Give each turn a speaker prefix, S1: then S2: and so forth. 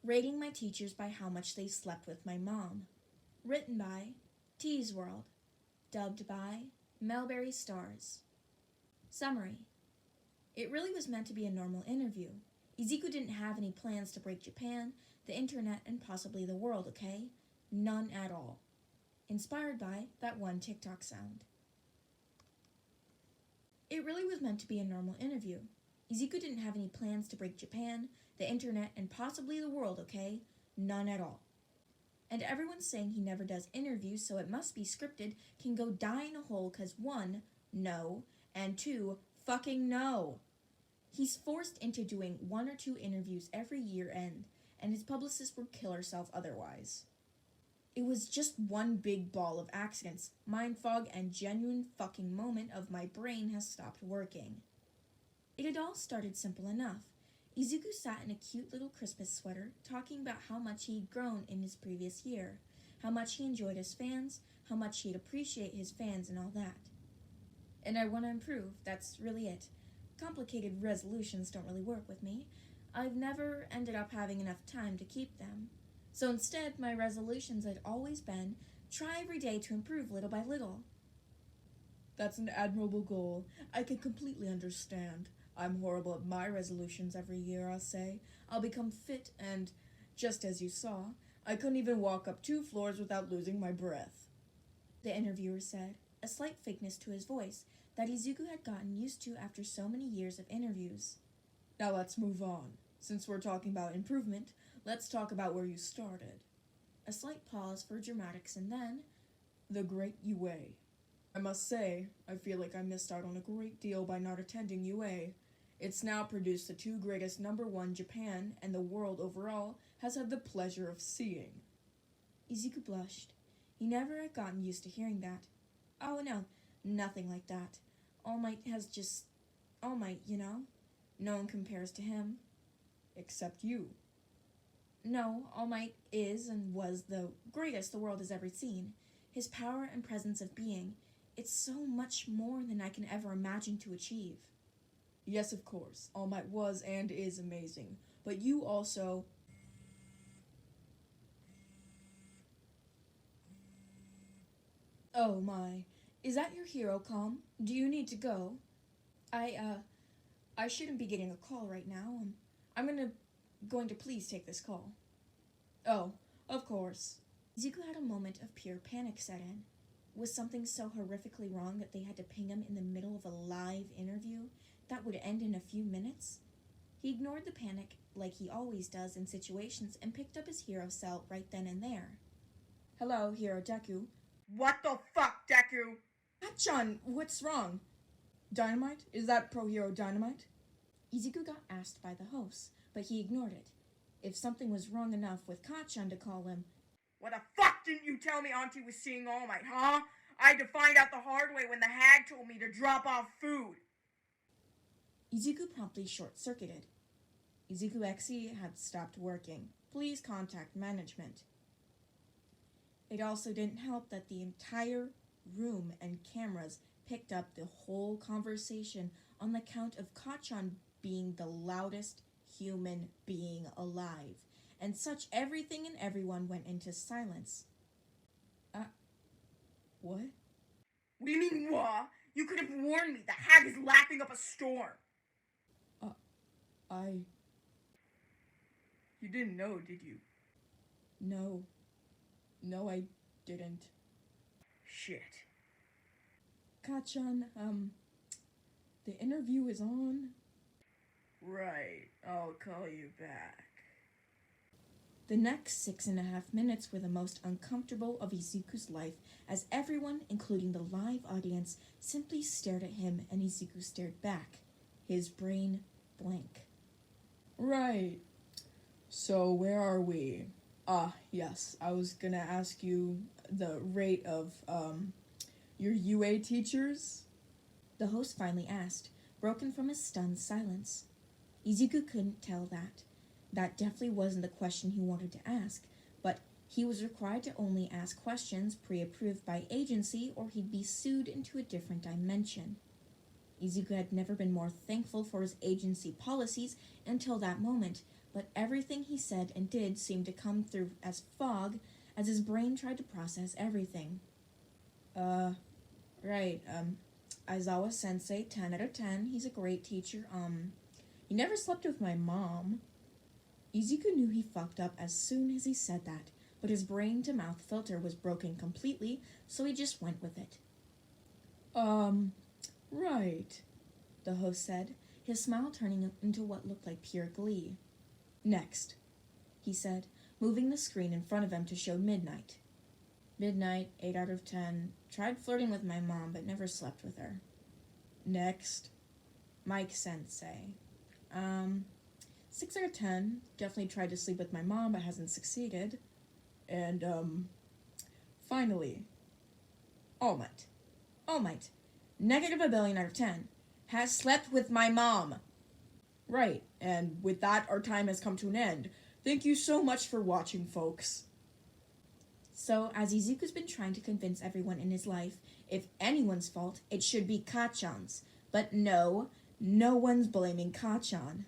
S1: Rating my teachers by how much they slept with my mom. Written by Tsworld. Dubbed by Melberry Stars. Summary. It really was meant to be a normal interview. Izuku didn't have any plans to break Japan, the internet, and possibly the world, okay? None at all. Inspired by that one TikTok sound. It really was meant to be a normal interview. Izuku didn't have any plans to break Japan, the internet, and possibly the world, okay? None at all. And everyone's saying he never does interviews, so it must be scripted, can go die in a hole cause 1, no, and 2, fucking no. He's forced into doing 1 or 2 interviews every year end, and his publicist would kill herself otherwise. It was just one big ball of accidents, mind fog, and genuine fucking moment of my brain has stopped working. It had all started simple enough. Izuku sat in a cute little Christmas sweater, talking about how much he'd grown in his previous year, how much he enjoyed his fans, how much he'd appreciate his fans and all that. And I want to improve, that's really it. Complicated resolutions don't really work with me. I've never ended up having enough time to keep them. So instead, my resolutions had always been, try every day to improve little by little. That's an admirable goal. I can completely understand. I'm horrible at my resolutions every year, I'll say. I'll become fit and, just as you saw, I couldn't even walk up 2 floors without losing my breath. The interviewer said, a slight fakeness to his voice that Izuku had gotten used to after so many years of interviews. Now let's move on. Since we're talking about improvement, let's talk about where you started. A slight pause for dramatics and then, the great UA. I must say, I feel like I missed out on a great deal by not attending UA. It's now produced the 2 greatest number 1 Japan and the world overall has had the pleasure of seeing. Izuku blushed. He never had gotten used to hearing that. Oh no, nothing like that. All Might has just... All Might, you know? No one compares to him. Except you. No, All Might is and was the greatest the world has ever seen. His power and presence of being, it's so much more than I can ever imagine to achieve. Yes, of course, All Might was and is amazing, but you also... Oh my, is that your hero comm? Do you need to go? I shouldn't be getting a call right now. I'm going to please take this call. Oh, of course. Izuku had a moment of pure panic set in. Was something so horrifically wrong that they had to ping him in the middle of a live interview that would end in a few minutes? He ignored the panic like he always does in situations and picked up his hero cell right then and there. Hello, Hero Deku. What the fuck, Deku? Hachan, what's wrong? Dynamite? Is that Pro Hero Dynamite? Izuku got asked by the host, but he ignored it. If something was wrong enough with Kachan to call him, what the fuck didn't you tell me Auntie was seeing All Might, huh? I had to find out the hard way when the hag told me to drop off food. Izuku promptly short-circuited. Izuku XE had stopped working. Please contact management. It also didn't help that the entire room and cameras picked up the whole conversation on the count of Kachan being the loudest human being alive, and such everything and everyone went into silence. What? What do you mean, what? You could have warned me, the hag is laughing up a storm. You didn't know, did you? No. No, I didn't. Shit. Kachan, the interview is on. Right, I'll call you back. The next 6.5 minutes were the most uncomfortable of Izuku's life as everyone, including the live audience, simply stared at him and Izuku stared back, his brain blank. Right. So where are we? Yes, I was gonna ask you the rate of, your UA teachers? The host finally asked, broken from his stunned silence. Izuku couldn't tell that. That definitely wasn't the question he wanted to ask, but he was required to only ask questions pre-approved by agency or he'd be sued into a different dimension. Izuku had never been more thankful for his agency policies until that moment, but everything he said and did seemed to come through as fog as his brain tried to process everything. Right, Aizawa-sensei, 10 out of 10, he's a great teacher, he never slept with my mom. Izuku knew he fucked up as soon as he said that, but his brain-to-mouth filter was broken completely, so he just went with it. Right, the host said, his smile turning into what looked like pure glee. Next, he said, moving the screen in front of him to show Midnight. Midnight, 8 out of 10, tried flirting with my mom but never slept with her. Next, Mike-sensei. 6 out of 10, definitely tried to sleep with my mom but hasn't succeeded. And, finally, All Might, negative a billion out of 10, has slept with my mom. Right, and with that, our time has come to an end. Thank you so much for watching, folks. So, as Izuku's been trying to convince everyone in his life, if anyone's fault, it should be Kachan's. But no one's blaming Kachan.